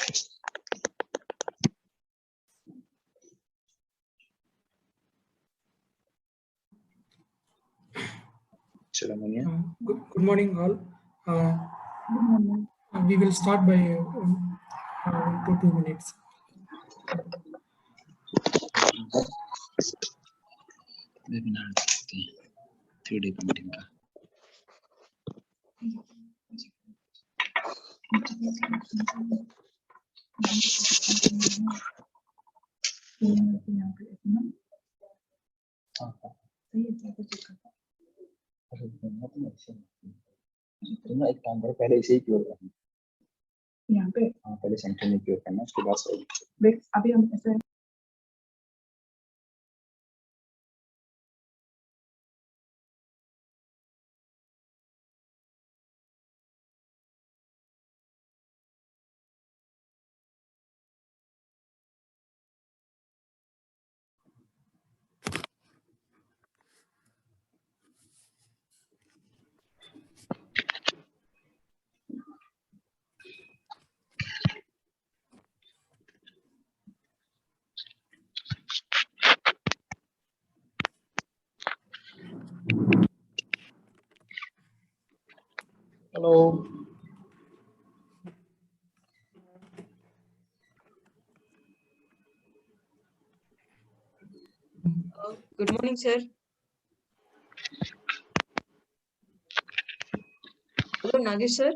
Good morning, all. We will start by 1 to 2 minutes. Webinar 3D printing का एक काम करो, पहले इसे ही क्योर करना यहाँ पे। हाँ, पहले सेंटर में क्योर करना, उसके बाद अभी हम ऐसे Hello. Good morning, sir. Hello, Nagesh, sir.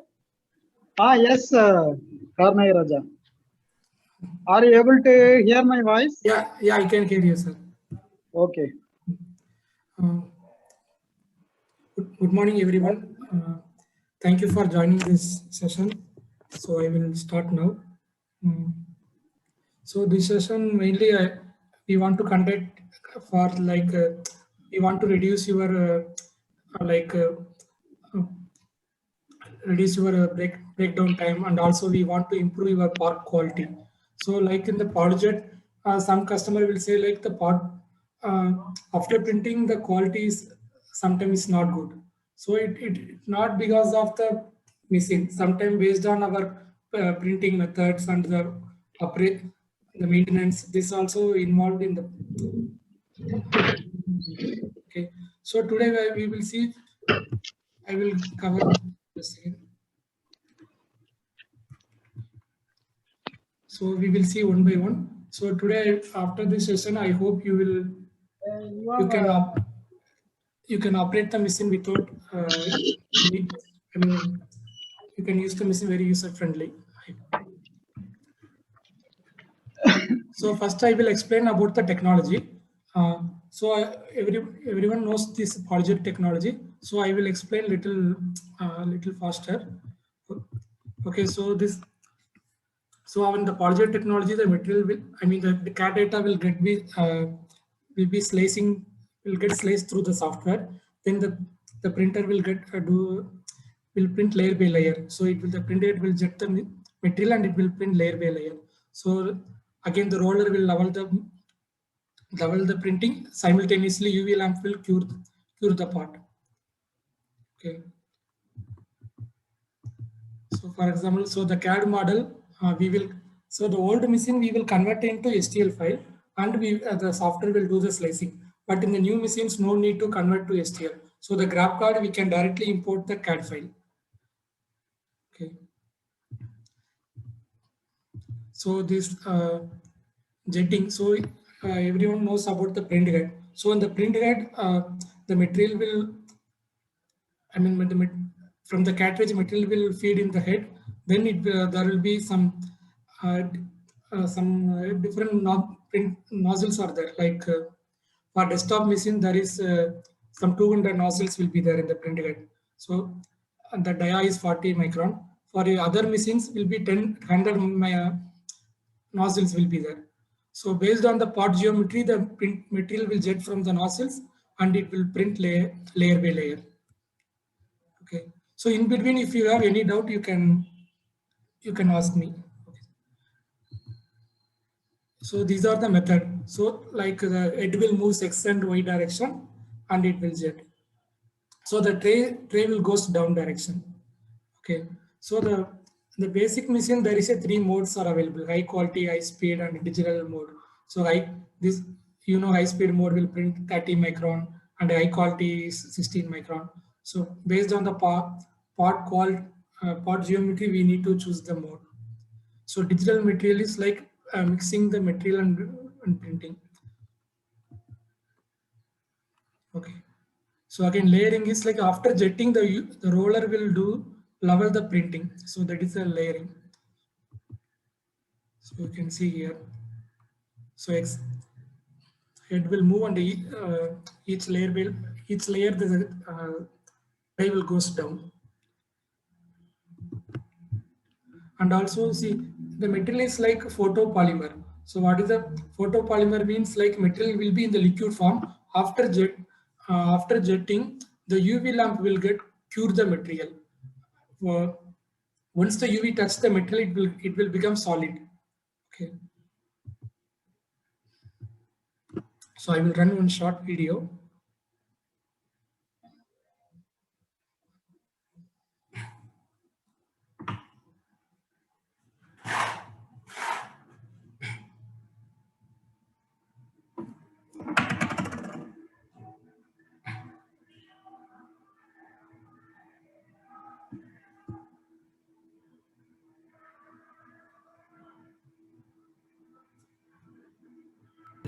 Yes, Karnai Raja. Are you able to hear my voice? Yeah, I can hear you, sir. Okay. Good morning, everyone. Thank you for joining this session. So I will start now. So this session mainly we want to conduct for we want to reduce your reduce your breakdown time, and also we want to improve your part quality. So like in the PodJet, some customer will say like the pod after printing the quality is sometimes not good. So it not because of the machine, sometimes based on our printing methods and the the maintenance, this also involved in the okay. So today we will see, I will cover this again. So we will see one by one. So today after this session, I hope you will you can operate the machine without I mean you can use the machine very user friendly. So first I will explain about the technology. Everyone knows this project technology. So I will explain little faster. Okay, so this. So on the project technology, the material will, I mean the CAD data will be slicing, will get sliced through the software. Then the printer will get will print layer by layer. So the printer will jet the material and it will print layer by layer. So again the roller will level the printing simultaneously. UV lamp will cure the part. Okay. So for example, so the CAD model so the old machine we will convert into STL file, and the software will do the slicing. But in the new machines, no need to convert to STL. So the graph card we can directly import the CAD file. Okay. So this jetting. So everyone knows about the print head. So in the print head, the material will, I mean, from the cartridge material will feed in the head. Then there will be some different print nozzles are there. Like for desktop machine, there is some 200 nozzles will be there in the print head. So the dia is 40 micron. For other machines, will be 100 nozzles will be there. So based on the part geometry, the print material will jet from the nozzles and it will print layer by layer. Okay. So in between, if you have any doubt, you can ask me. Okay. So these are the method. So like it will move X and Y direction and it will jet. So the tray will goes down direction. Okay. So the basic machine, there is a 3 modes are available: high quality, high speed, and digital mode. So this, high speed mode will print 30 micron and high quality is 16 micron. So based on the part geometry, we need to choose the mode. So digital material is like mixing the material and printing. Okay. So again, layering is like after jetting, the roller will level the printing. So that is a layering. So you can see here. So it will move, and each layer the ray will goes down. And also see, the material is like photopolymer. So what is the photopolymer means? Like material will be in the liquid form. After jetting, the UV lamp will cure the material. Once the UV touch the material, it will become solid. Okay. So I will run one short video.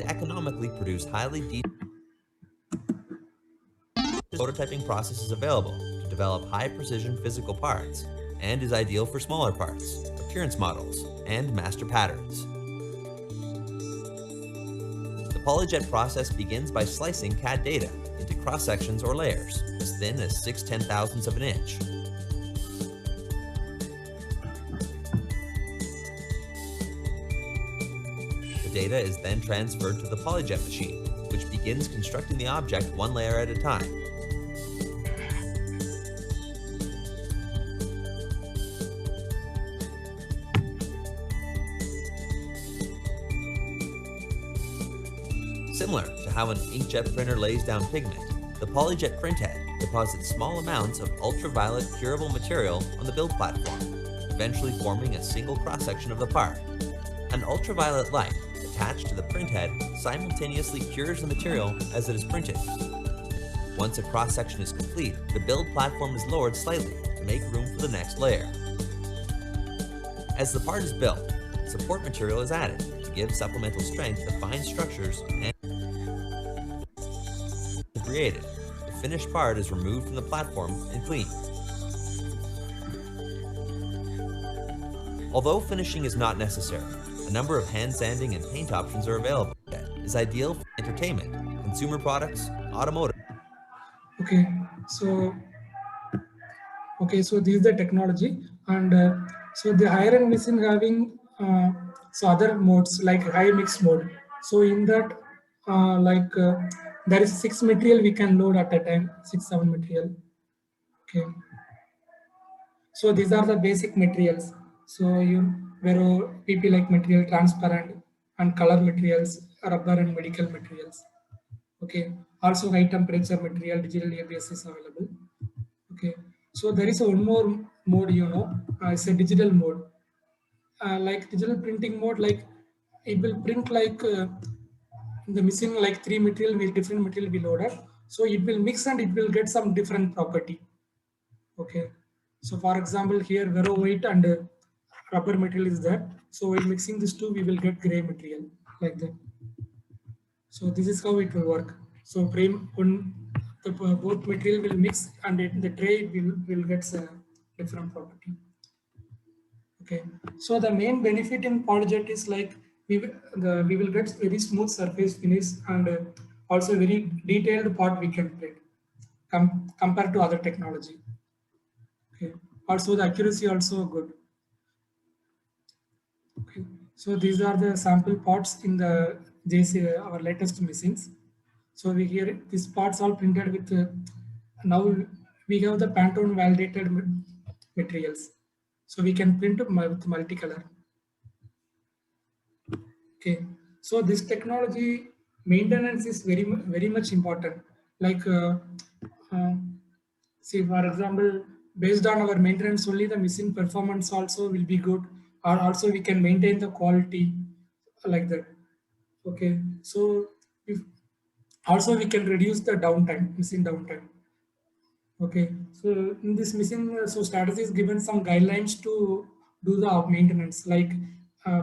Economically produce highly detailed prototyping process is available to develop high precision physical parts and is ideal for smaller parts, appearance models, and master patterns. The PolyJet process begins by slicing CAD data into cross sections or layers as thin as 6/10,000ths of an inch. Data is then transferred to the PolyJet machine, which begins constructing the object one layer at a time. Similar to how an inkjet printer lays down pigment, the PolyJet printhead deposits small amounts of ultraviolet curable material on the build platform, eventually forming a single cross-section of the part. An ultraviolet light attached to the printhead simultaneously cures the material as it is printed. Once a cross-section is complete, the build platform is lowered slightly to make room for the next layer. As the part is built, support material is added to give supplemental strength to fine structures and created. The finished part is removed from the platform and cleaned. Although finishing is not necessary, a number of hand sanding and paint options are available. It is ideal for entertainment, consumer products, automotive. Okay, so this is the technology, and so the higher end machine having other modes like high mix mode. So in that, there is 6 material we can load at a time, 6-7 material. Okay. So these are the basic materials. So PP like material, transparent and color materials, rubber and medical materials. Okay. Also high temperature material, digital ABS is available. Okay. So there is one more mode, it's a digital mode. Like digital printing mode, like it will print like the missing like 3 material with different material we loaded. So it will mix and it will get some different property. Okay. So for example, here Vero white and rubber material is there. So while mixing these two, we will get gray material like that. So this is how it will work. So both material will mix and the tray will get a different property. Okay. So the main benefit in PolyJet is like we will get very smooth surface finish and also very detailed part we can print compared to other technology. Okay. Also the accuracy also good. Okay. So these are the sample parts in the JC, our latest machines. So these parts all printed with now we have the Pantone validated materials. So we can print with multicolor. Okay. So this technology maintenance is very much important. Like see, for example, based on our maintenance only, the machine performance also will be good, or also we can maintain the quality like that. Okay, so if also we can reduce the downtime, machine downtime. Okay, so in this missing, so strategy is given some guidelines to do the maintenance. Like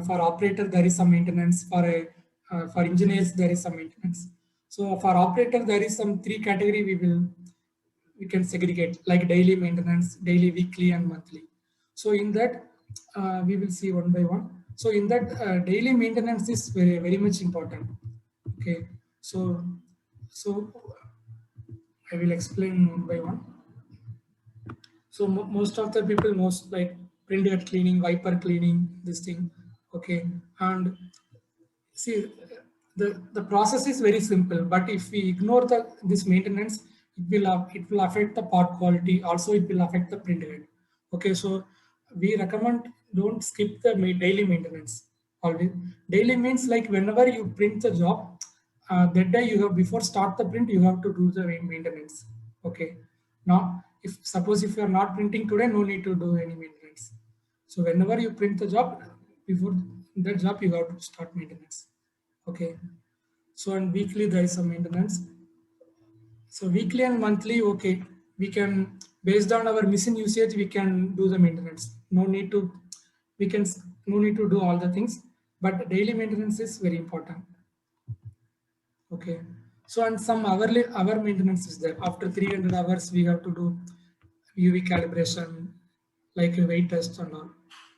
for operator, there is some maintenance. For engineers, there is some maintenance. So for operator, there is some three category we can segregate, like daily maintenance, daily, weekly, and monthly. So in that, we will see one by one. So in that, daily maintenance is very much important. Okay, so I will explain one by one. So most of the people knows like printhead cleaning, wiper cleaning, this thing. Okay, and see, the process is very simple, but if we ignore this maintenance, it will affect the part quality. Also, it will affect the printhead. Okay, so we recommend don't skip the daily maintenance. Always daily means like whenever you print the job, that day you have, before start the print, you have to do the maintenance. Okay, now if suppose if you are not printing today, no need to do any maintenance. So whenever you print the job, before that job you have to start maintenance. Okay, so and weekly there is some maintenance. So weekly and monthly, okay, we can, based on our machine usage, we can do the maintenance. No need to do all the things, but daily maintenance is very important. Okay, so and some hour maintenance is there. After 300 hours, we have to do UV calibration, like a weight test and all.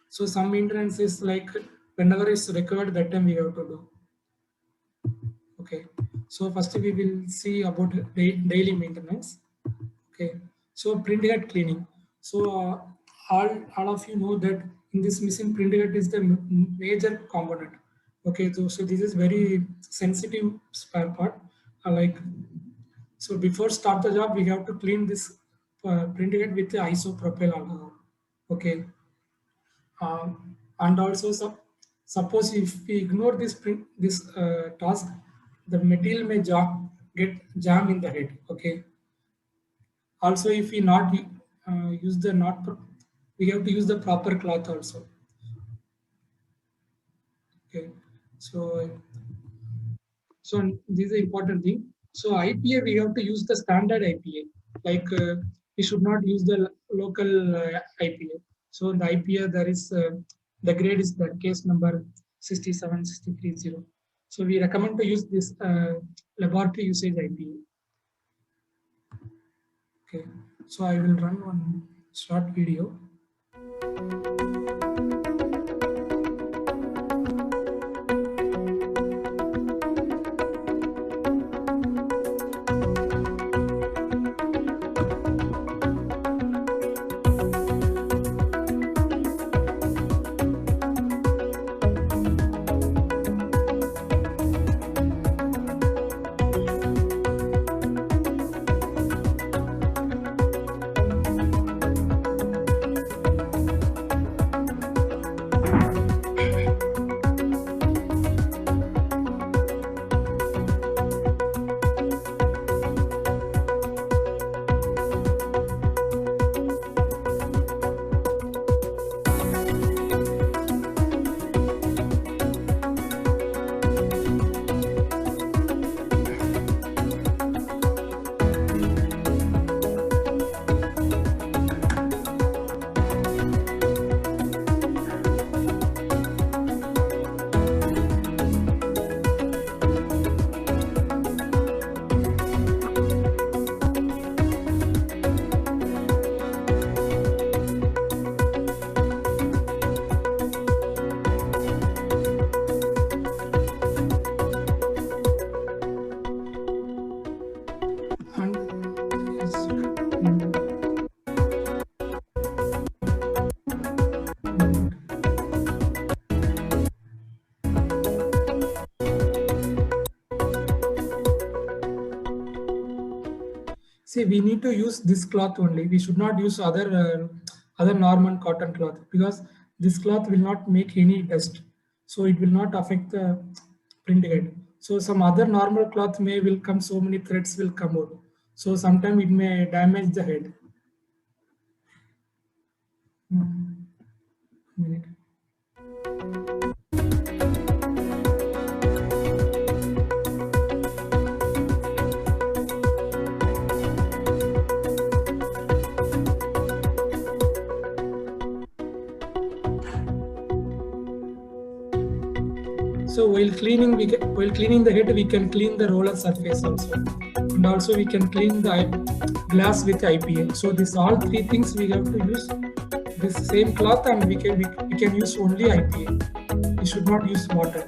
So some maintenance is like whenever it's required, that time we have to do. Okay, so first we will see about daily maintenance. Okay, so printhead cleaning. So all of you know that in this machine, printhead is the major component. Okay, so this is very sensitive spare part. Like, so before start the job, we have to clean this printhead with the isopropyl alcohol. Okay, and also suppose if we ignore this task, the material may get jam in the head. Okay, also if we not use the we have to use the proper cloth also. Okay, so this is an important thing. So IPA, we have to use the standard IPA, like we should not use the local IPA. So in the IPA, there is the grade is the case number 67630. So we recommend to use this laboratory usage IPA. Okay, so I will run one short video. See, we need to use this cloth only. We should not use other normal cotton cloth, because this cloth will not make any dust, so it will not affect the print head. So some other normal cloth will come, so many threads will come out. So sometimes it may damage the head. minute. So while cleaning the head, we can clean the roller surface also, and also we can clean the glass with IPA. So these all three things we have to use this same cloth, and we can use only IPA. We should not use water.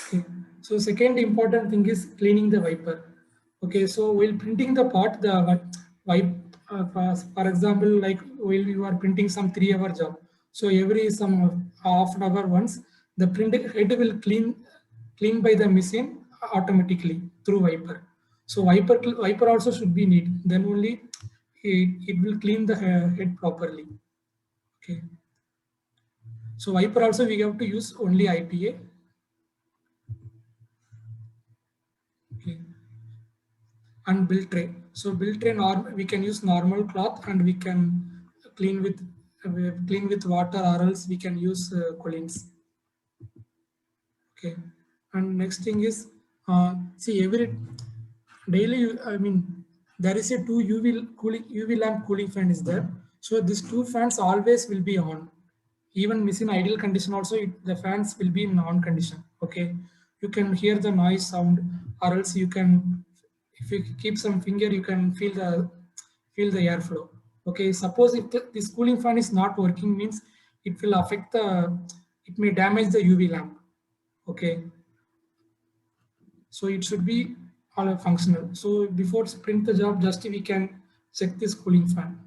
Okay. So second important thing is cleaning the wiper. Okay, so while printing the part, the wipe, for example, like while you are printing some 3-hour job, so every some half an hour once, the printing head will clean by the machine automatically through wiper. So wiper also should be neat. Then only it will clean the head properly. Okay. So wiper also we have to use only IPA. Okay. And build tray. So build tray we can use normal cloth, and we can clean with water, or else we can use Collins. Okay. And next thing is see every daily. I mean there is a 2 UV lamp cooling fan is there. So these 2 fans always will be on. Even machine idle condition also the fans will be in on condition. Okay. You can hear the noise sound, or else you can, if you keep some finger, you can feel the airflow. Okay, suppose if this cooling fan is not working, means it will affect it may damage the UV lamp. Okay, so it should be all functional. So before print the job, just we can check this cooling fan.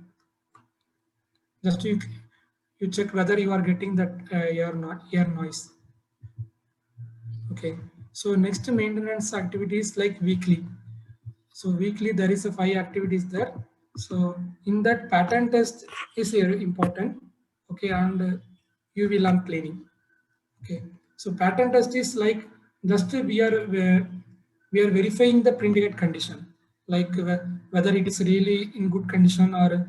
Just you check whether you are getting that air noise. Okay, so next maintenance activities like weekly. So weekly there is 5 activities there. So in that pattern test is important. Okay, and UV lamp cleaning. Okay, so pattern test is like just we are verifying the print head condition, like whether it is really in good condition or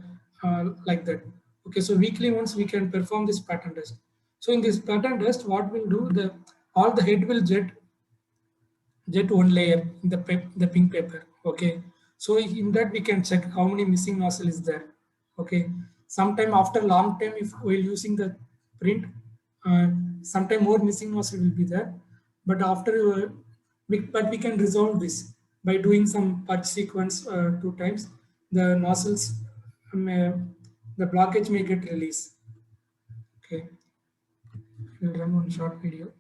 like that. Okay, so weekly once we can perform this pattern test. So in this pattern test, what we'll do, all the head will jet one layer in the pink paper. Okay, so in that we can check how many missing nozzle is there. Okay, sometime after long time, if while using the print, sometime more missing nozzle will be there, but after but we can resolve this by doing some purge sequence 2 times. The nozzles, the blockage may get released. Okay, we'll run one short video.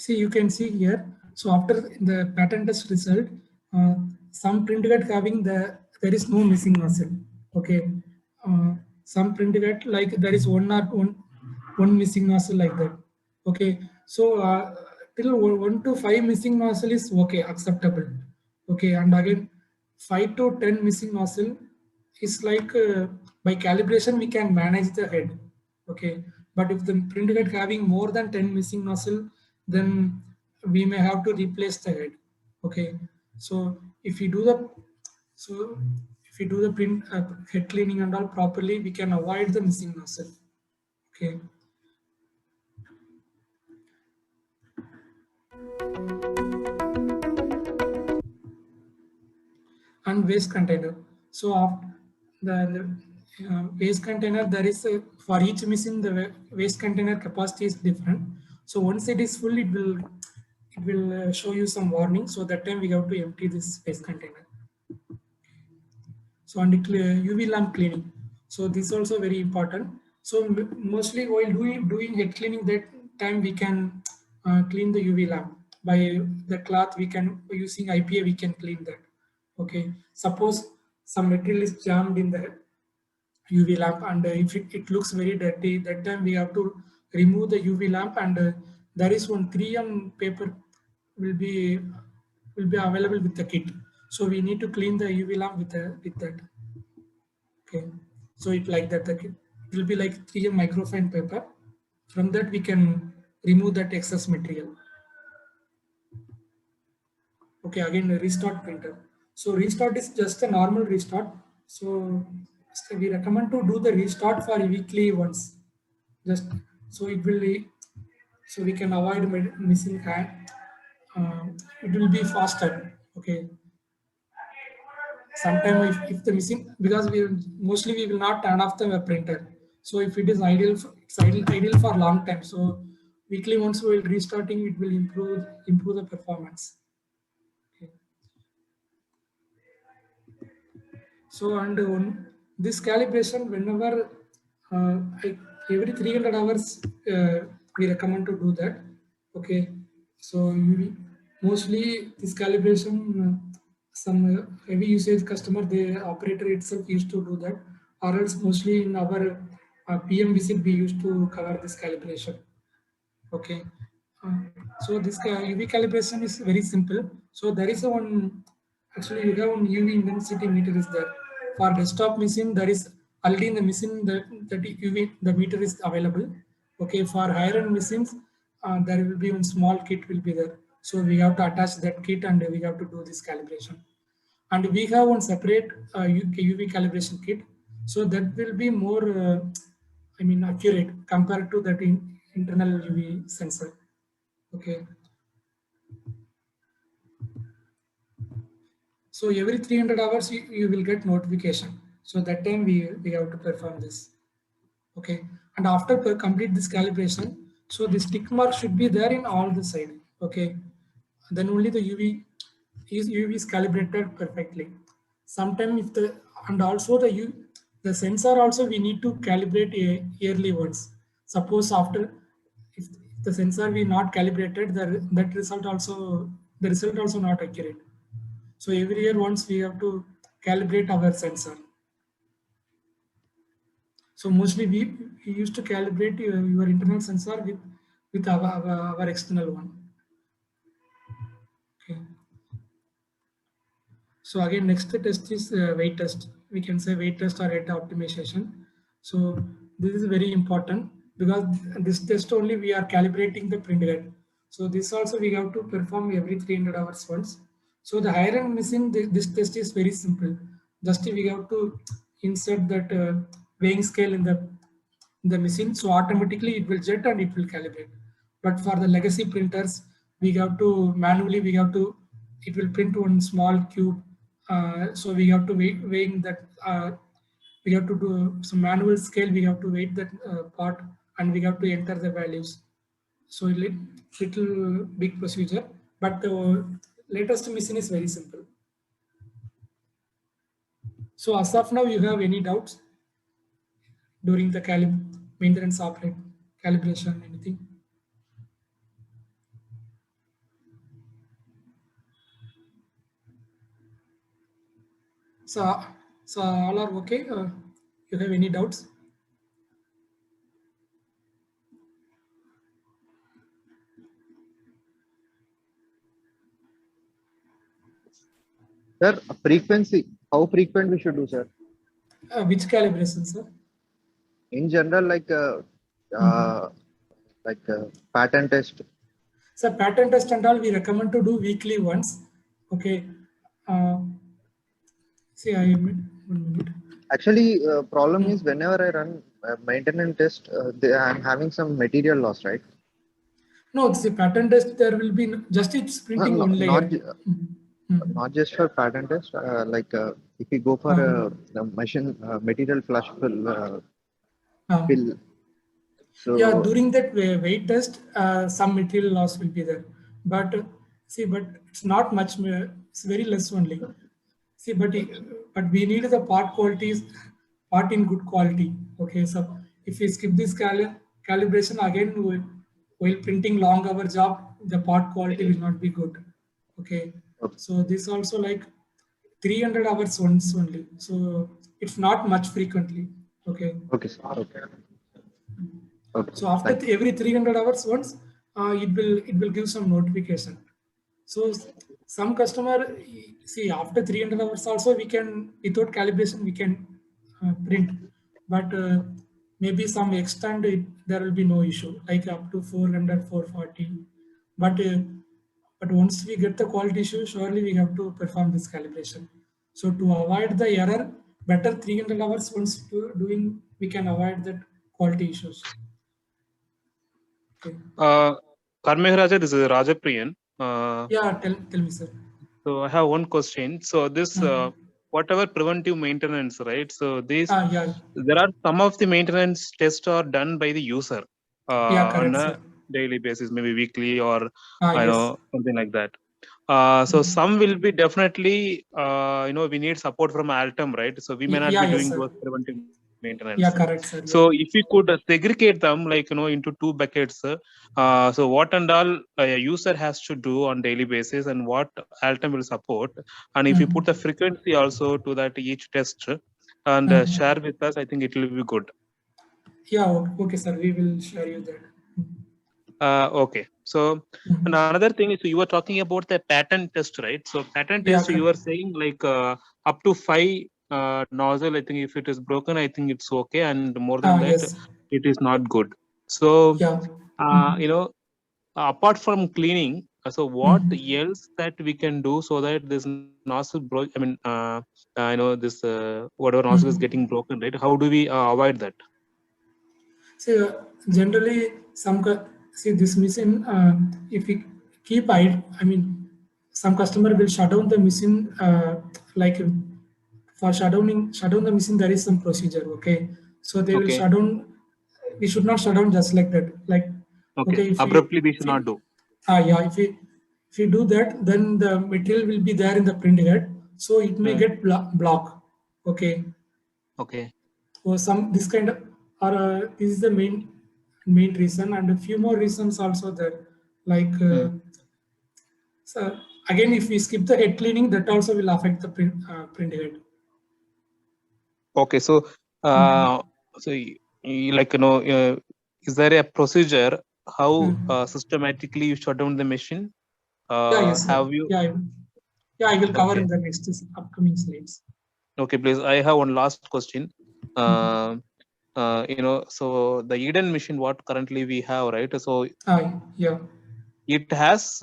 see, you can see here. So after the pattern test result, some print get having there is no missing nozzle. Okay, some print get like there is one missing nozzle like that. Okay, so till 1 to 5 missing nozzle is okay, acceptable. Okay, and again 5 to 10 missing nozzle is like by calibration we can manage the head. Okay, but if the print head having more than 10 missing nozzle, then we may have to replace the head. Okay, so if you do the print head cleaning and all properly, we can avoid the missing nozzle. Okay. And waste container. So after the waste container, there is for each machine the waste container capacity is different. So once it is full, it will show you some warning. So that time we have to empty this waste container. So and UV lamp cleaning. So this is also very important. So mostly while doing head cleaning, that time we can clean the UV lamp by the cloth. We can using IPA we can clean that. Okay, suppose some material is jammed in the UV lamp, and if it looks very dirty, that time we have to remove the UV lamp, and there is one 3M paper will be available with the kit. So we need to clean the UV lamp with that. Okay, so it like that it will be like 3M microfine paper. From that we can remove that excess material. Okay, again a restart printer. So restart is just a normal restart. So we recommend to do the restart for weekly once. Just so it will be, so we can avoid missing hand. It will be faster. Okay. Sometimes if the missing, because we will not turn off the web printer. So if it is ideal, it's ideal for long time. So weekly once we will restarting, it will improve the performance. So and on this calibration, whenever every 300 hours, we recommend to do that. Okay, so mostly this calibration, some heavy usage customer, the operator itself used to do that, or else mostly in our PM visit we used to cover this calibration. Okay, so this UV calibration is very simple. So there is one, actually you have one UV intensity meter is there. For desktop machine, there is already in the machine the UV the meter is available. Okay, for higher end machines, there will be one small kit will be there. So we have to attach that kit and we have to do this calibration. And we have one separate UV calibration kit. So that will be more, accurate compared to that internal UV sensor. Okay. So every 300 hours you will get notification. So that time we have to perform this. Okay. And after complete this calibration, so this tick mark should be there in all the side. Okay. Then only the UV is calibrated perfectly. Sometimes and also the sensor also we need to calibrate yearly once. Suppose after if the sensor we not calibrated, the result also not accurate. So every year once we have to calibrate our sensor. So mostly we used to calibrate your internal sensor with our external one. Okay. So again, next test is weight test. We can say weight test or rate optimization. So this is very important because this test only we are calibrating the print head. So this also we have to perform every 300 hours once. So the higher end machine, this test is very simple. Just we have to insert that weighing scale in the machine. So automatically it will jet and it will calibrate. But for the legacy printers, we have to manually, it will print one small cube. So we have to weighing that, we have to do some manual scale, we have to weight that part and we have to enter the values. So little big procedure, but the latest machine is very simple. So as of now, you have any doubts during the maintenance calibration, anything? So all are okay. You have any doubts? Sir, frequency, how frequent we should do, sir? Which calibration, sir? In general, like pattern test. So pattern test and all we recommend to do weekly once. Okay. See, one minute. Actually, problem is whenever I run maintenance test, I'm having some material loss, right? No, it's a pattern test. There will be just it's printing one layer. Not just for pattern test. If you go for the machine material flush fill, so yeah, during that weight test, some material loss will be there. But but it's not much. It's very less only. See, but we need the part qualities, part in good quality. Okay, so if we skip this calibration again, while printing long hour job, the part quality will not be good. Okay, so this also like 300 hours once only. So it's not much frequently. Okay. Okay, sir. Okay. Okay. So after every 300 hours once, it will give some notification. So some customer see after 300 hours also we can without calibration we can print, but maybe some extent there will be no issue like up to 400 440. But once we get the quality issue, surely we have to perform this calibration. So to avoid the error, better 300 hours once doing we can avoid that quality issues. Okay. Karmeharaja, this is Rajapriyan. Yeah, tell me, sir. So I have one question. So this whatever preventive maintenance, right? So these there are some of the maintenance tests are done by the user on a daily basis, maybe weekly or something like that. So some will be definitely we need support from Altum, right? So we may not be doing those preventive maintenance. Yeah, correct, sir. So if we could segregate them into two buckets, so what and all a user has to do on daily basis and what Altum will support, and if you put the frequency also to that each test and share with us, I think it will be good. Yeah, okay, sir. We will share you that. Okay. So another thing is you were talking about the pattern test, right? So pattern test, you were saying like up to 5 nozzle. I think if it is broken, I think it's okay, and more than that, it is not good. So apart from cleaning, so what else that we can do so that this nozzle broke? I mean, this whatever nozzle is getting broken, right? How do we avoid that? So generally, this machine, if we keep some customer will shut down the machine. Like for shut down the machine, there is some procedure. Okay, so they will shut down. We should not shut down just like that. Like abruptly we should not do. If we do that, then the material will be there in the print head, so it may get block. Okay. So this kind of this is the main reason, and a few more reasons also there. Like so again, if we skip the head cleaning, that also will affect the print head. Okay, so is there a procedure how systematically you shut down the machine? Have you? Yeah, I will cover in the next upcoming slides. Okay, please. I have one last question. So the Eden machine, what currently we have, right? So it has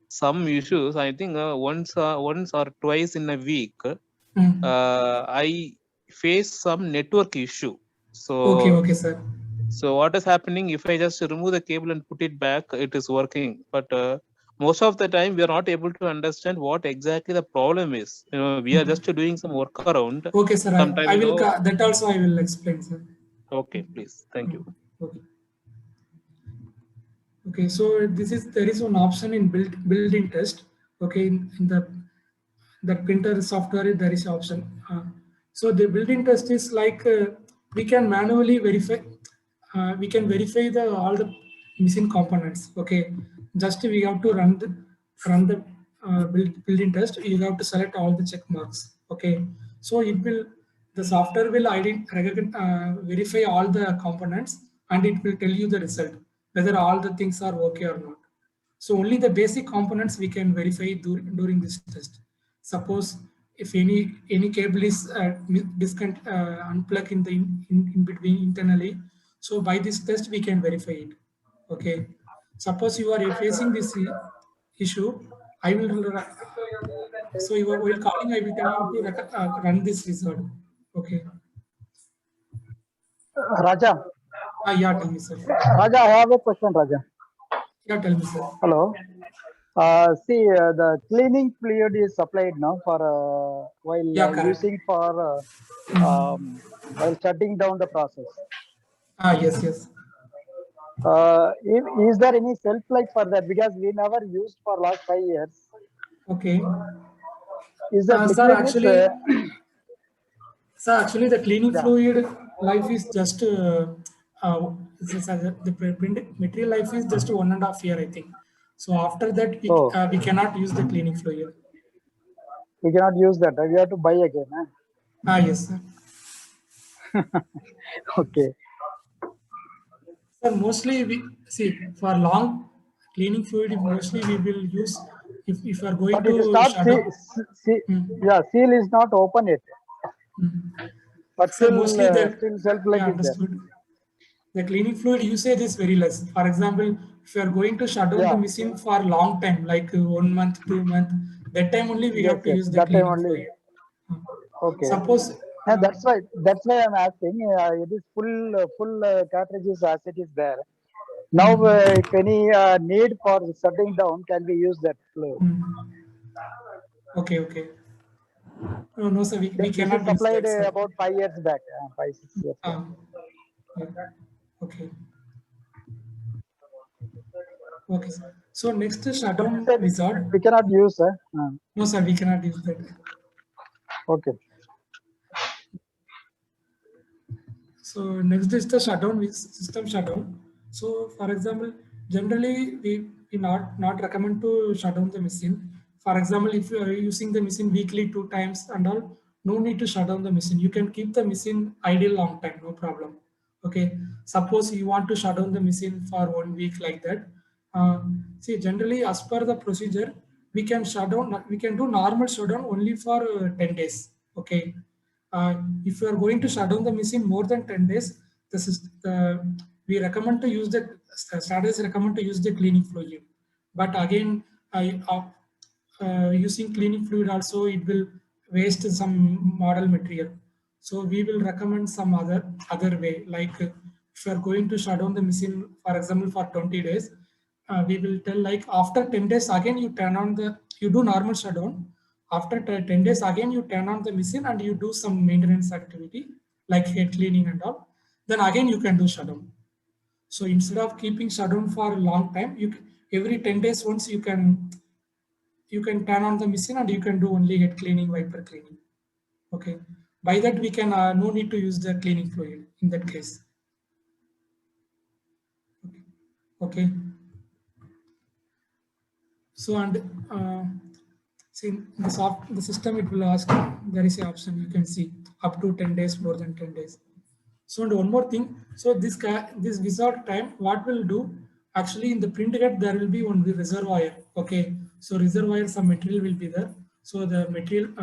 some issues. I think once or twice in a week, I face some network issue. So okay, sir. So what is happening if I just remove the cable and put it back, it is working. But most of the time we are not able to understand what exactly the problem is. We are just doing some workaround. Okay, sir. I will that also I will explain, sir. Okay, please. Thank you. Okay, so there is one option in built-in test. Okay, in the printer software there is an option. So the built-in test is like we can manually verify. We can verify all the missing components. Okay, just we have to run the built-in test, you have to select all the check marks. Okay, so the software will verify all the components, and it will tell you the result, whether all the things are okay or not. So only the basic components we can verify during this test. Suppose if any cable is unplugged in between internally, so by this test we can verify it. Okay, suppose you are facing this issue, I will so you are while calling, I will tell you to run this result. Okay. Raja. Yeah, tell me, sir. Raja, I have a question, Raja. Yeah, tell me, sir. Hello. See, the cleaning fluid is supplied now for while using for while shutting down the process. Yes, yes. Is there any shelf life for that? Because we never used for last 5 years. Okay. Is that sir, actually, the cleaning fluid life is just the material life is just 1.5 years, I think. So after that, we cannot use the cleaning fluid. We cannot use that. We have to buy again. Yes, sir. Okay. So mostly we see for long cleaning fluid, mostly we will use if you are going but to seal is not open yet. But so mostly still shelf life is there. The cleaning fluid usage is very less. For example, if you are going to shut down the machine for a long time, like 1 month, 2 months, that time only we have to use the cleaning fluid. Okay. Suppose that's why I'm asking. It is full cartridges as it is there. Now, if any need for shutting down, can we use that fluid? Okay. No, sir, we cannot use supplied that, about 5 years back, 5-6 years back. Okay. Okay, sir. So next shutdown wizard. We cannot use, No, sir, we cannot use that. Okay. So next is the system shutdown. So for example, generally we not recommend to shut down the machine. For example, if you are using the machine weekly 2 times and all, no need to shut down the machine. You can keep the machine idle long time, no problem. Okay. Suppose you want to shut down the machine for 1 week like that. See, generally as per the procedure, we can do normal shutdown only for 10 days. Okay. If you are going to shut down the machine more than 10 days, we recommend to use standards recommend to use the cleaning fluid. But again, using cleaning fluid also, it will waste some model material. So we will recommend some other way, like if you are going to shut down the machine, for example, for 20 days, we will tell like after 10 days again you do normal shutdown. After 10 days again you turn on the machine and you do some maintenance activity like head cleaning and all. Then again you can do shutdown. So instead of keeping shutdown for a long time, every 10 days once you can turn on the machine and you can do only head cleaning, wiper cleaning. Okay. By that we can no need to use the cleaning fluid in that case. Okay. So and see the system, it will ask, there is an option you can see up to 10 days, more than 10 days. So and one more thing, so this wizard time, what will do, actually in the print head there will be one reservoir. Okay, so reservoir, some material will be there. So the material,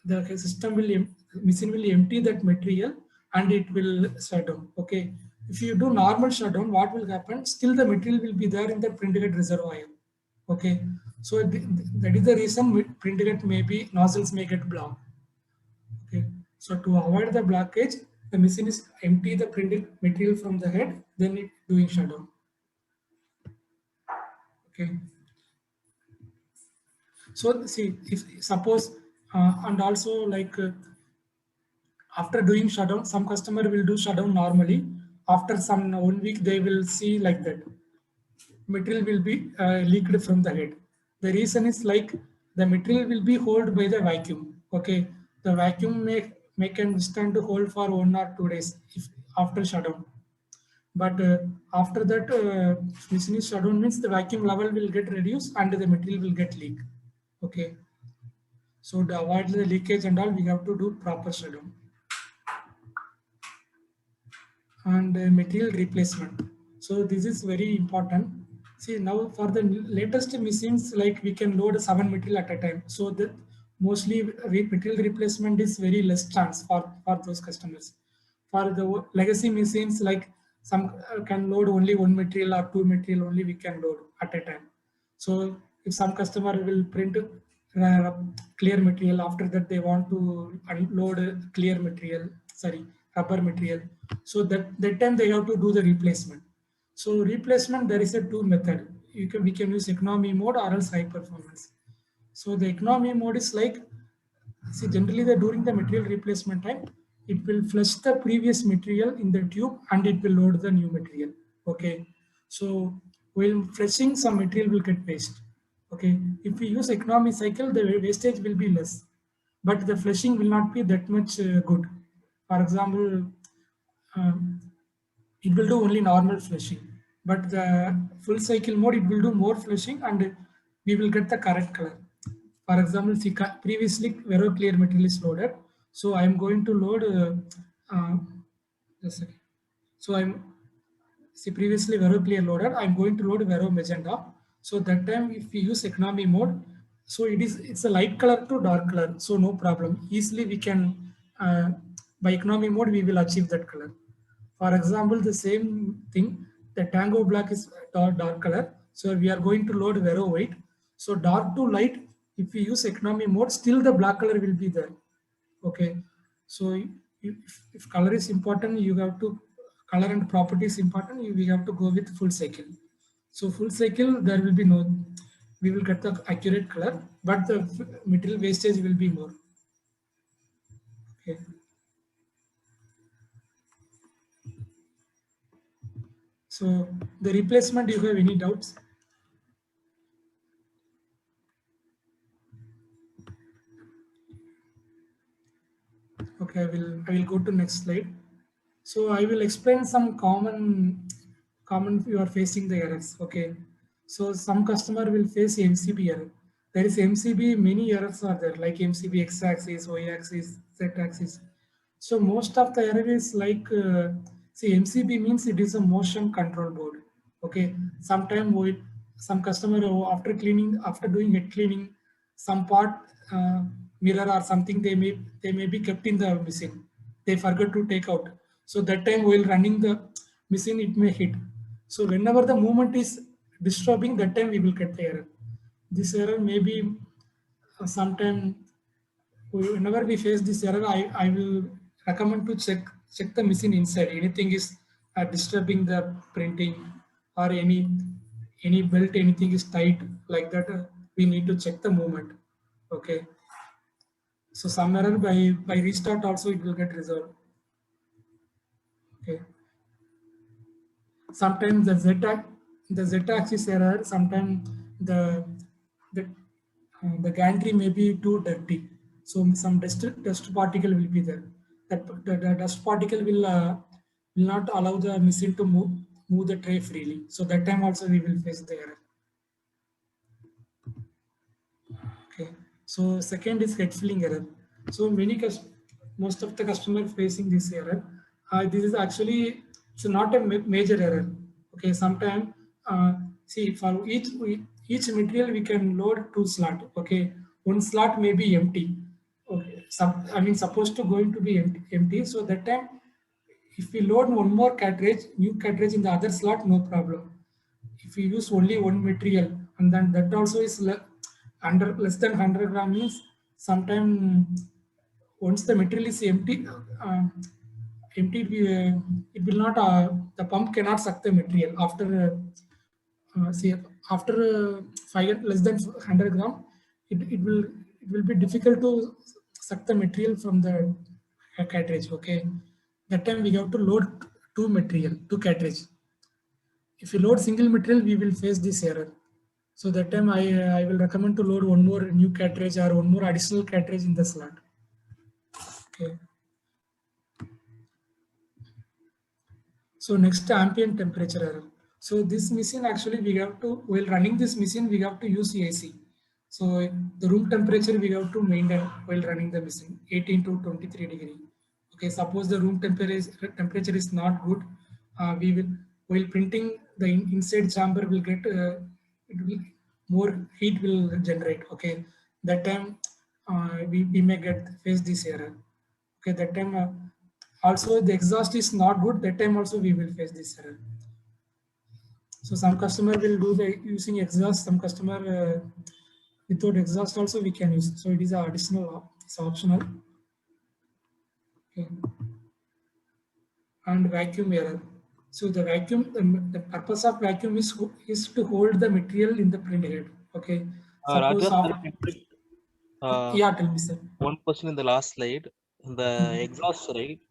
the system machine will empty that material and it will shut down. Okay, if you do normal shutdown, what will happen, still the material will be there in the print head reservoir. Okay, so that is the reason print head maybe nozzles may get blocked. Okay, so to avoid the blockage, the machine is empty the printed material from the head, then it doing shutdown. Okay. So see, if suppose and also like after doing shutdown, some customer will do shutdown normally. After some 1 week, they will see like that material will be leaked from the head. The reason is like the material will be held by the vacuum. Okay, the vacuum may can withstand to hold for 1 or 2 days if after shutdown. But after that, machine is shut down means the vacuum level will get reduced and the material will get leak. Okay. So to avoid the leakage and all, we have to do proper shutdown. And material replacement. So this is very important. See, now for the latest machines, like we can load 7 material at a time. So that mostly material replacement is very less chance for those customers. For the legacy machines, like some can load only 1 material or 2 material only we can load at a time. So if some customer will print clear material, after that they want to unload clear material, sorry, rubber material. So that time they have to do the replacement. So replacement, there is a 2 method. We can use economy mode or else high performance. So the economy mode is like, see, generally during the material replacement time, it will flush the previous material in the tube and it will load the new material. Okay. So while flushing, some material will get waste. Okay. If we use economy cycle, the wastage will be less, but the flushing will not be that much good. For example, it will do only normal flushing, but the full cycle mode, it will do more flushing and we will get the correct color. For example, see, previously Vero clear material is loaded. So I am going to load, just a second. So previously Vero clear loaded, I'm going to load Vero magenta. So that time if we use economy mode, so it's a light color to dark color. So no problem. Easily we can, by economy mode, we will achieve that color. For example, the same thing, the Tango black is dark color. So we are going to load Vero white. So dark to light, if we use economy mode, still the black color will be there. Okay. So if color is important, you have to, color and property is important, we have to go with full cycle. So full cycle, there will be no, we will get the accurate color, but the material wastage will be more. Okay. So the replacement, do you have any doubts? Okay, I will go to next slide. So I will explain some common you are facing the errors. Okay. So some customer will face MCB error. There is MCB, many errors are there, like MCB x-axis, y-axis, z-axis. So most of the error is like, see, MCB means it is a motion control board. Okay. Sometimes some customer after cleaning, after doing head cleaning, some part mirror or something they may be kept in the machine. They forgot to take out. So that time while running the machine, it may hit. So whenever the movement is disturbing, that time we will get the error. This error may be sometime, whenever we face this error, I will recommend to check the machine inside. Anything is disturbing the printing or any belt, anything is tight like that, we need to check the movement. Okay. So some error by restart also it will get resolved. Okay. Sometimes the z-axis error, sometimes the gantry may be too dirty. So some dust particle will be there. The dust particle will not allow the machine to move the tray freely. So that time also we will face the error. Okay. So second is head filling error. So most of the customers facing this error. This is actually, it's not a major error. Okay. Sometimes see, for each material we can load 2 slots. Okay. One slot may be empty. Okay. Supposed to going to be empty. So that time, if we load one more cartridge, new cartridge in the other slot, no problem. If we use only one material, and then that also is less than 100 gram means sometime once the material is empty, it will not, the pump cannot suck the material after after less than 100 gram, it will be difficult to suck the material from the cartridge. Okay. That time we have to load 2 cartridge. If you load single material, we will face this error. So that time I will recommend to load one more new cartridge or one more additional cartridge in the slot. Okay. So next, ambient temperature error. So this machine actually we have to, while running this machine, we have to use AC. So the room temperature we have to maintain while running the machine, 18 to 23 degree. Okay, suppose the room temperature is not good, we will, while printing, the inside chamber will get, it will, more heat will generate. Okay, that time we may face this error. Okay, that time also the exhaust is not good, that time also we will face this error. So some customer will do the using exhaust, some customer without exhaust also we can use. So it is additional, it's optional. Okay. And vacuum error. So the vacuum, the purpose of vacuum is to hold the material in the print head. Okay. Suppose yeah, tell me, sir. One question in the last slide, the exhaust rate.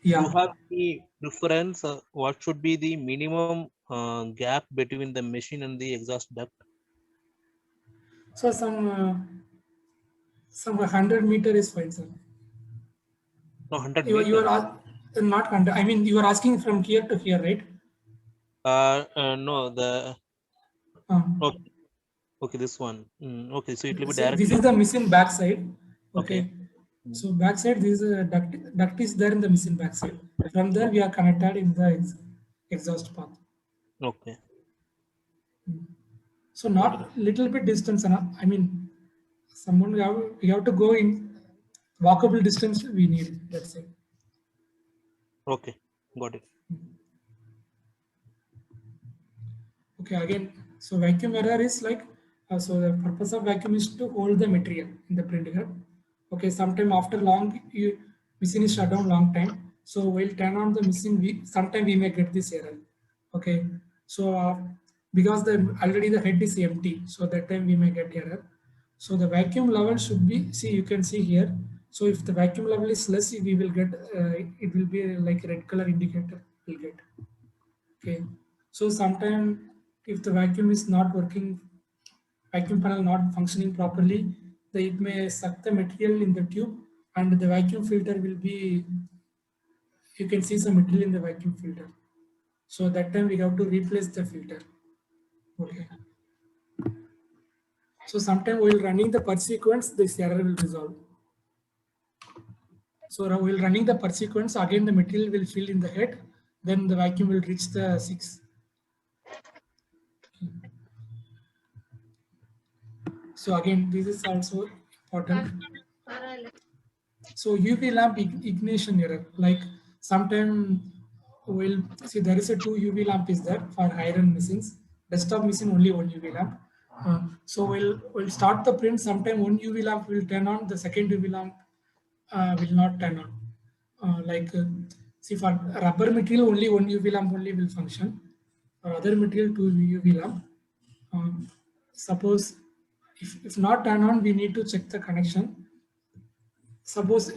Yeah. You have the preference. What should be the minimum gap between the machine and the exhaust duct? So some 100 meter is fine, sir. No, 100 You meter. are not 100. I mean, you are asking from here to here, right? No, the okay. Okay, this one. Okay, so it will be directly. This is the machine backside. Okay. So backside, this is a duct is there in the machine backside. From there, we are connected in the exhaust path. Okay. So not little bit distance. I mean, someone we have to go in walkable distance. We need. That's it. Okay, got it. Okay, again, so vacuum error is like, so the purpose of vacuum is to hold the material in the printer. Okay, sometime after long, machine is shut down long time. So we'll turn on the machine, sometime we may get this error. Okay, so because already the head is empty, so that time we may get error. So the vacuum level should be, see, you can see here. So if the vacuum level is less, we will get, it will be like a red color indicator we'll get. Okay, so sometime if the vacuum is not working, vacuum panel not functioning properly, it may suck the material in the tube and the vacuum filter will be, you can see some material in the vacuum filter. So that time we have to replace the filter. Okay. So sometime while running the per sequence, this error will resolve. So while running the per sequence, again the material will fill in the head, then the vacuum will reach the 6. So again, this is also important. So UV lamp ignition error, like sometime we'll see there is a 2 UV lamp is there for iron machines. Desktop machine only 1 UV lamp. So we'll start the print. Sometime 1 UV lamp will turn on, the second UV lamp will not turn on. See, for rubber material only 1 UV lamp only will function. For other material 2 UV lamp. Suppose if not turn on, we need to check the connection. Suppose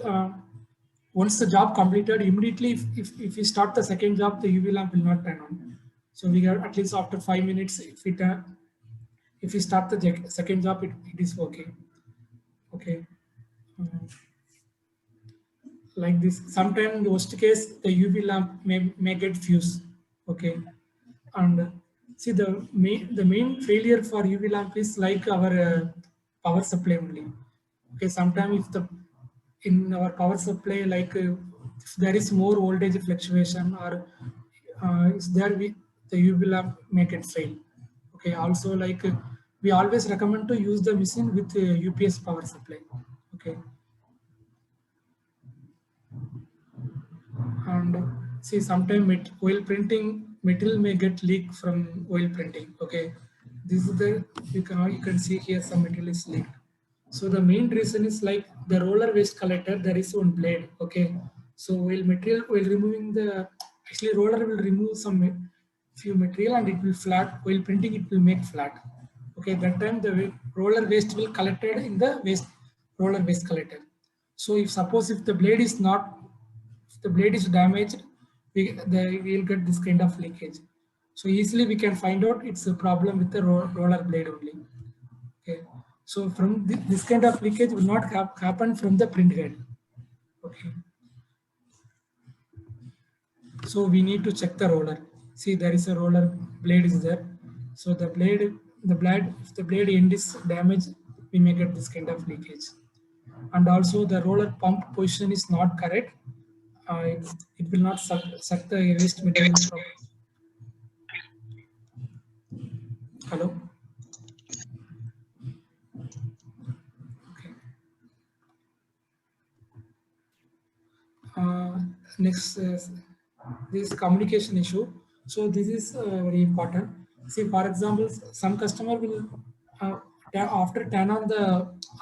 once the job completed, immediately if we start the second job, the UV lamp will not turn on. So we got at least after 5 minutes, if we start the second job, it is working. Okay. Like this, sometimes in the worst case, the UV lamp may get fused. Okay. And see, the main failure for UV lamp is like our power supply only. Okay, sometimes if in our power supply, like if there is more voltage fluctuation or is there the UV lamp may get fail. Okay, also like we always recommend to use the machine with UPS power supply. Okay. And see, sometimes oil printing material may get leaked from oil printing. Okay, this is the you can see here some material is leaked. So the main reason is like the roller waste collector, there is one blade. Okay, so while removing the, actually roller will remove some few material and it will flat, while printing it will make flat. Okay, that time the roller waste will collected in the roller waste collector. So if suppose if the blade is damaged, we will get this kind of leakage. So easily we can find out it's a problem with the roller blade only. Okay. So from this kind of leakage will not happen from the print head. Okay. So we need to check the roller. See, there is a roller blade is there. So the blade, if the blade end is damaged, we may get this kind of leakage. And also the roller pump position is not correct. It will not suck the waste material properly. Hello. Okay. Next, this communication issue. So this is very important. See, for example, some customer will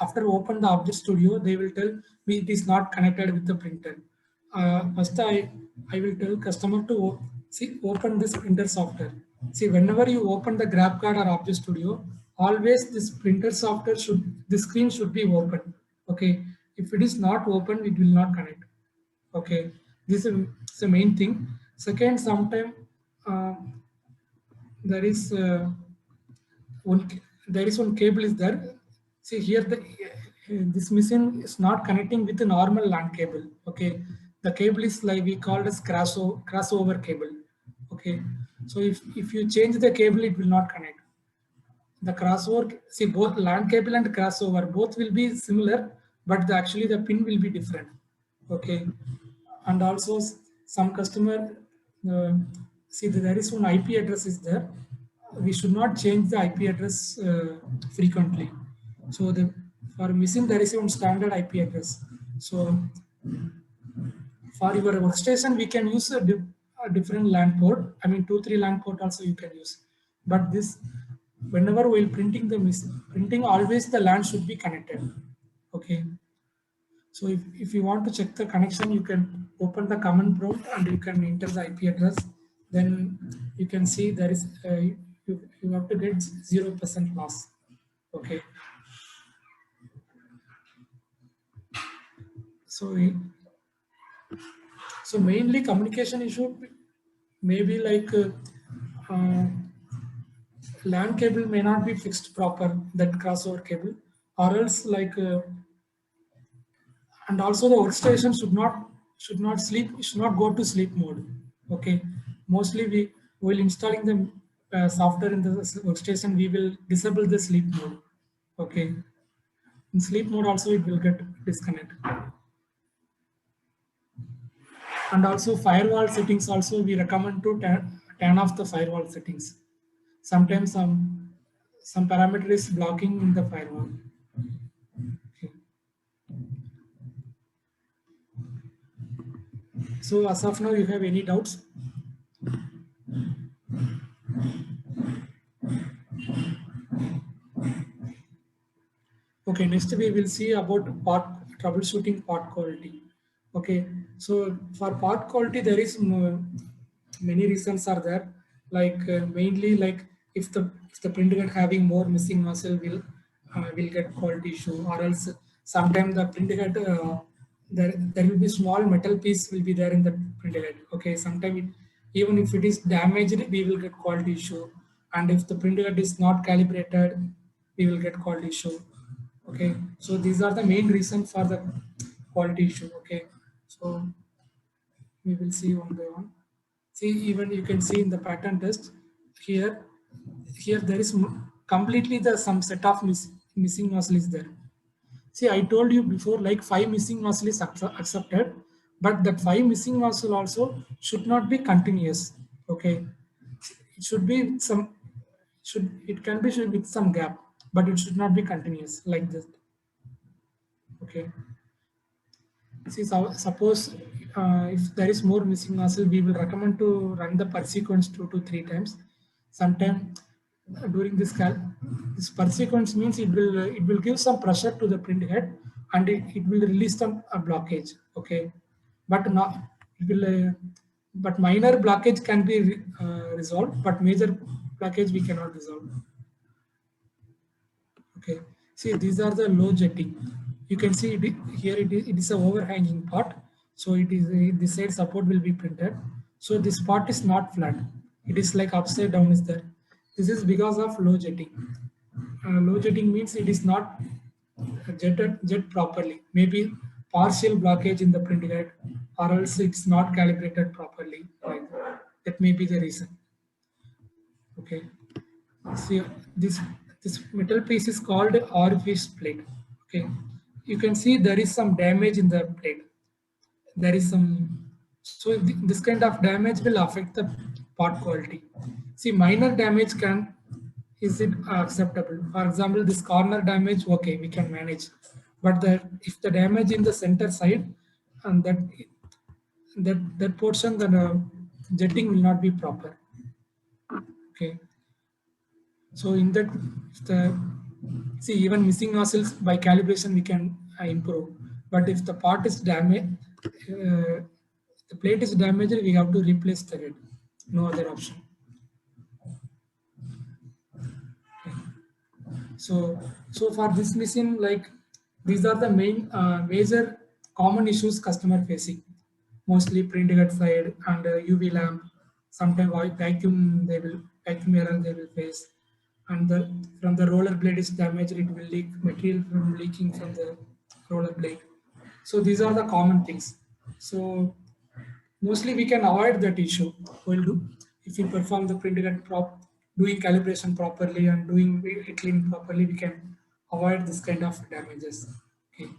after open the Object Studio, they will tell me it is not connected with the printer. First, I will tell customer to open this printer software. See, whenever you open the GrabCAD or Object Studio, always this printer software the screen should be open. Okay, if it is not open, it will not connect. Okay, this is the main thing. Second, sometimes there is one cable is there. See here, this machine is not connecting with the normal LAN cable. Okay, the cable is like we call it as crossover cable. Okay, so if you change the cable, it will not connect. The crossover, see, both LAN cable and crossover both will be similar, but actually the pin will be different. Okay, and also some customer see there is one IP address is there. We should not change the IP address frequently. So for missing there is one standard IP address. So for your workstation, we can use a different LAN port. I mean 2-3 LAN port also you can use. But this, whenever while printing, always the LAN should be connected. Okay. So if you want to check the connection, you can open the command prompt and you can enter the IP address. Then you can see there is you have to get 0% loss. Okay. So mainly communication issue maybe like LAN cable may not be fixed proper, that crossover cable, or else like and also the workstation should not go to sleep mode. Okay, mostly while installing the software in the workstation, we will disable the sleep mode. Okay, in sleep mode also it will get disconnected. And also firewall settings also we recommend to turn off the firewall settings. Sometimes some parameter is blocking in the firewall. Okay. So as of now, you have any doubts? Okay, next we will see about troubleshooting part quality. Okay, so for part quality, there is many reasons are there. Like mainly like if the printer having more missing nozzle will get quality issue, or else sometimes the printer there will be small metal piece will be there in the printer head. Okay, sometimes even if it is damaged, we will get quality issue, and if the printer head is not calibrated, we will get quality issue. Okay, so these are the main reasons for the quality issue. Okay, so we will see one by one. See, even you can see in the pattern test here there is completely some set of missing nozzle is there. See, I told you before, like 5 missing nozzle is accepted, but that 5 missing nozzle also should not be continuous. Okay, it should be it can be with some gap, but it should not be continuous like this. Okay. See, so suppose if there is more missing nozzle, we will recommend to run the per sequence 2 to 3 times. Sometime during this per sequence means it will give some pressure to the print head and it will release some blockage. Okay, but not it will. But minor blockage can be resolved, but major blockage we cannot resolve. Okay, see, these are the low jetting. You can see here it is an overhanging part. So it is this side support will be printed. So this part is not flat. It is like upside down is there. This is because of low jetting. Low jetting means it is not jet properly. Maybe partial blockage in the printer head, or else it's not calibrated properly. Like That may be the reason. Okay. See, this metal piece is called orifice plate. Okay. You can see there is some damage in the plate. There is some, so this kind of damage will affect the part quality. See, minor damage is it acceptable? For example, this corner damage, okay, we can manage. But if the damage in the center side, and that portion, the jetting will not be proper. Okay. So in that, see, even missing nozzles by calibration we can improve. But if the part is damaged, the plate is damaged, we have to replace the head. No other option. Okay. So for this machine, like these are the main major common issues customer facing. Mostly print head side and UV lamp. Sometimes vacuum error they will face. And from the roller blade is damaged, it will leak material from leaking from the roller blade. So these are the common things. So mostly we can avoid that issue. If you perform the printing and doing calibration properly and doing it cleaning properly, we can avoid this kind of damages. Okay.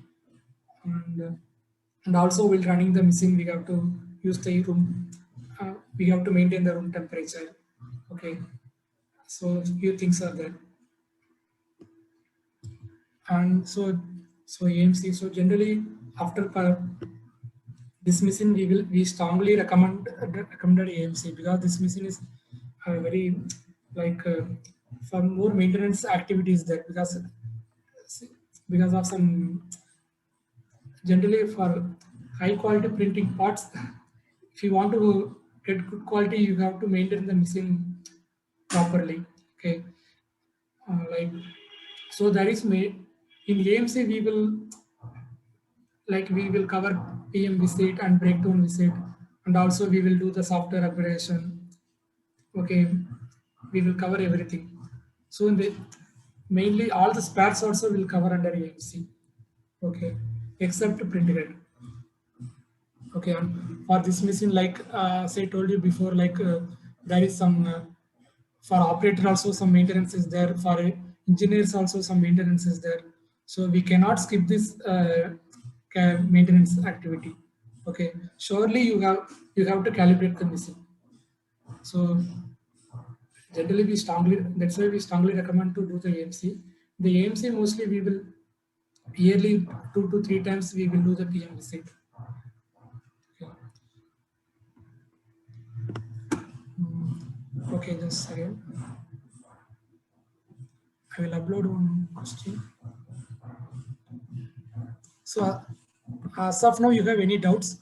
And also while running the machine, we have to use the room. We have to maintain the room temperature. Okay. So few things are there. And so AMC. So generally after this machine, we strongly recommended AMC because this machine is very like for more maintenance activities there because of some generally for high quality printing parts. If you want to get good quality, you have to maintain the machine properly. Okay, so that is made in AMC. We will cover PM visit and breakdown visit, and also we will do the software upgradation. Okay, we will cover everything. So mainly all the spares also will cover under AMC. Okay, except printed. Okay, and for this machine, like as I told you before, like there is some for operator also some maintenance is there, for engineers also some maintenance is there. So we cannot skip this maintenance activity. Okay, surely you have to calibrate the machine. So generally that's why we strongly recommend to do the AMC. The AMC mostly we will yearly 2 to 3 times we will do the PM visit. Okay, just again. I will upload one question. So as of now, you have any doubts?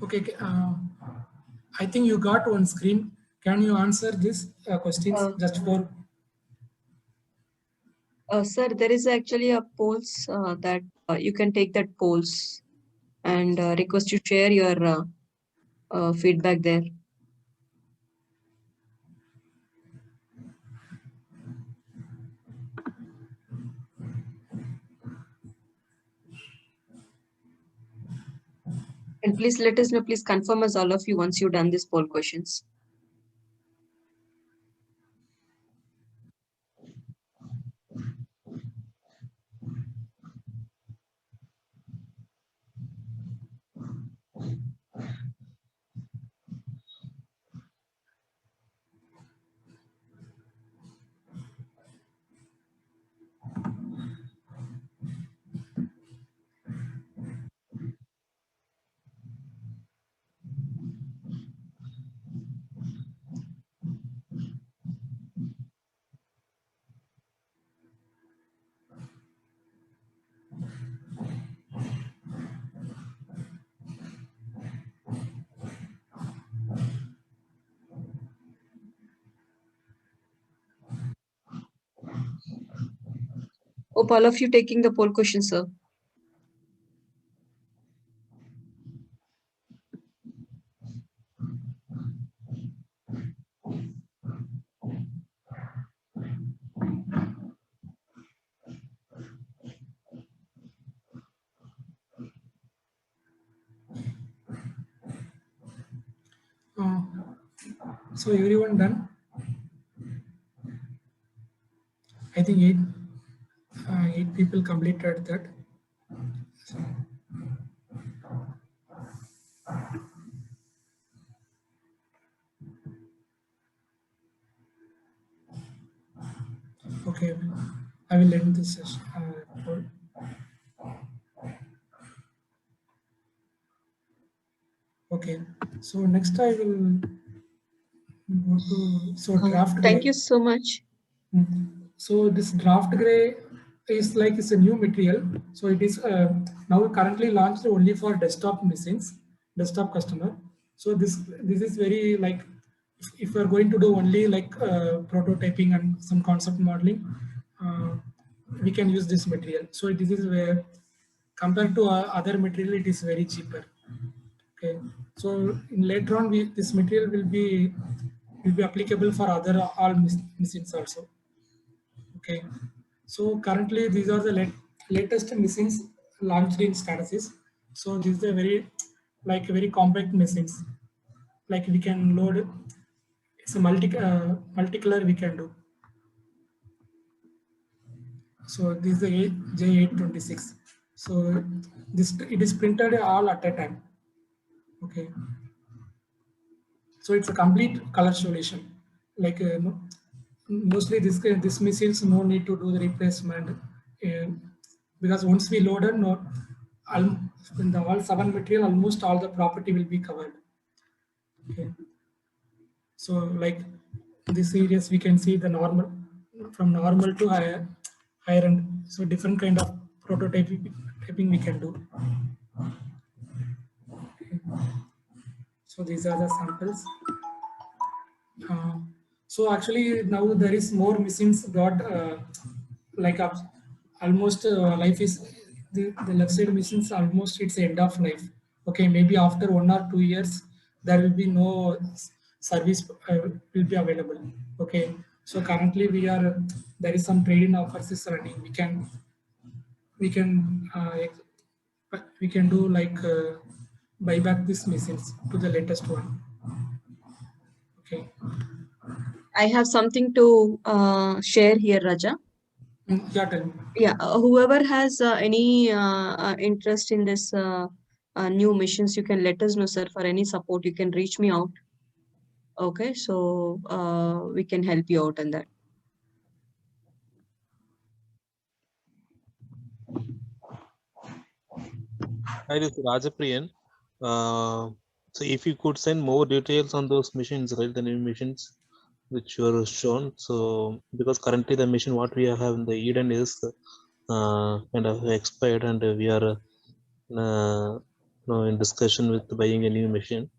Okay, I think you got one screen. Can you answer this questions just for? Sir, there is actually a polls that you can take that polls and request you share your feedback there. And please let us know, please confirm us all of you once you've done these poll questions. Hope all of you taking the poll question, sir. So everyone done? I think eight people completed that. So, okay, I will end this session. Okay, so next I will go to draft gray. Thank you so much. So this draft gray is like it's a new material. So it is now currently launched only for desktop machines, desktop customer. So this is very like if we are going to do only like prototyping and some concept modeling, we can use this material. So this is where compared to other material, it is very cheaper. Okay, so in later on, this material will be applicable for other all machines also. Okay, so currently these are the latest machines launched in Stratasys. So this is a very compact machines. Like we can load, it's a multicolor we can do. So this is the J826. So it is printed all at a time. Okay. So it's a complete color solution. Like mostly this machines no need to do the replacement because once we load it, in the all 7 material, almost all the property will be covered. Okay. So like this series we can see the normal from normal to higher end. So different kind of prototyping we can do. Okay. So these are the samples. So actually now there is more machines got like almost life is the left side machines almost it's end of life. Okay, maybe after 1 or 2 years there will be no service will be available. Okay, so currently there is some trade-in offers is running. We can do like buy back these machines to the latest one. Okay. I have something to share here, Raja. Yeah, tell me. Yeah, whoever has any interest in this new missions, you can let us know, sir. For any support, you can reach me out. Okay, so we can help you out on that. Hi, this is Rajapriyan. So if you could send more details on those missions, right, the new missions which were shown. So because currently the mission what we have in the Eden is kind of expired, and we are in discussion with buying a new machine.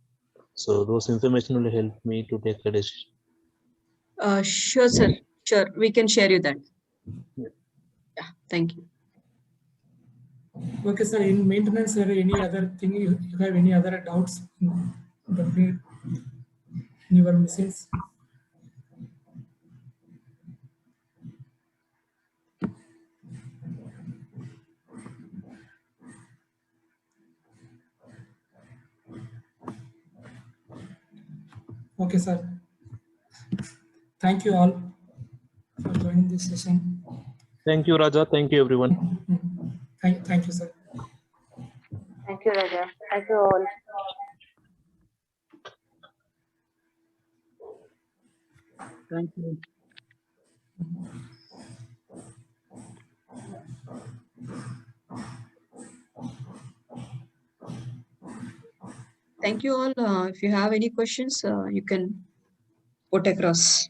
So those information will help me to take a decision. Sure, sir. Sure, we can share you that. Yeah, thank you. Okay, sir. In maintenance, sir, any other thing you have any other doubts in your machines? Okay, sir. Thank you all for joining this session. Thank you, Raja. Thank you, everyone. Thank you, sir. Thank you, Raja. Thank you all. Thank you. Thank you all. If you have any questions, you can put across.